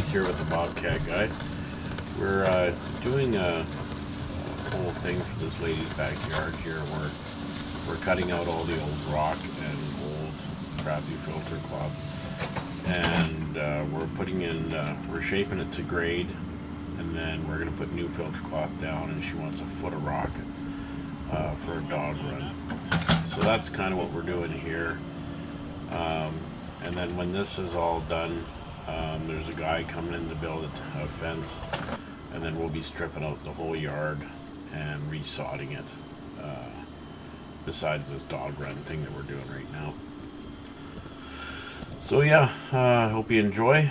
Keith here with the Bobcat guy. We're doing a whole thing for this lady's backyard here. We're cutting out all the old rock and old crappy filter cloth, and we're putting in, we're shaping it to grade, and then we're going to put new filter cloth down, and she wants a foot of rock for a dog run. So that's kind of what we're doing here. And then when this is all done, there's a guy coming in to build a fence, and then we'll be stripping out the whole yard and resodding it, besides this dog run thing that we're doing right now. So yeah, I hope you enjoy.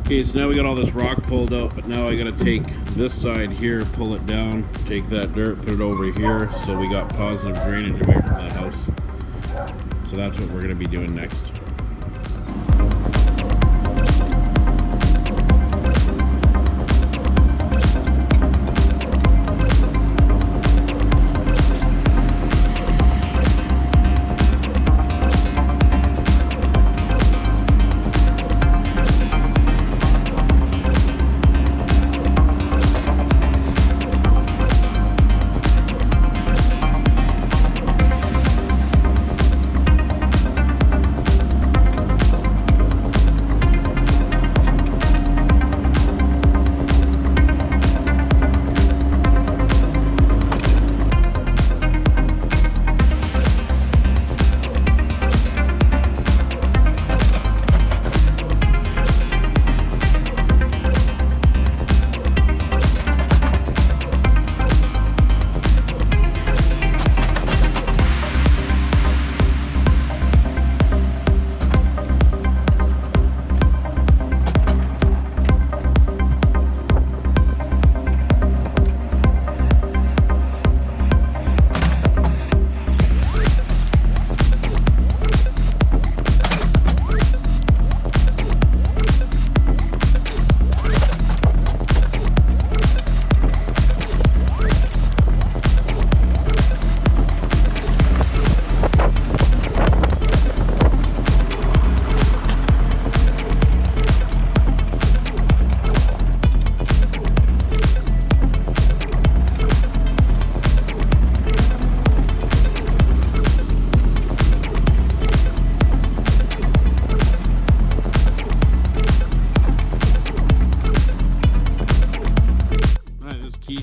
Okay, so now we got all this rock pulled out, but now I gotta take this side here, pull it down, take that dirt, put it over here, so we got positive drainage away from the house. So that's what we're gonna be doing next.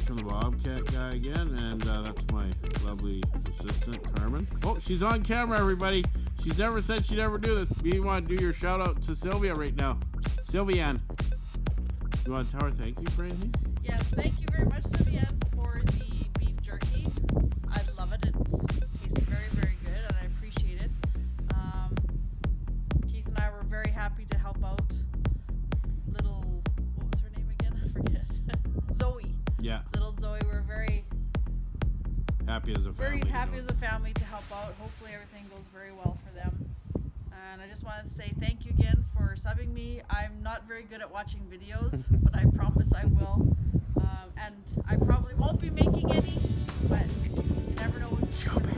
From the Bobcat guy again, and that's my lovely assistant Carmen. Oh, she's on camera, everybody. She's never said she'd ever do this. You want to do your shout out to Sylvia right now? Sylviane, you want to tell her thank you for anything? Yes, thank you very much, Sylviane, for the beef jerky. I love it. It tastes very, very good, and I appreciate it. Keith and I were very happy to help out little, what was her name again? I forget. Zoe. Yeah. Little Zoe. We're very happy as a family. Very happy as a family to help out. Hopefully everything goes very well for them. And I just wanted to say thank you again for subbing me. I'm not very good at watching videos, but I promise I will. And I probably won't be making any, but you never know what you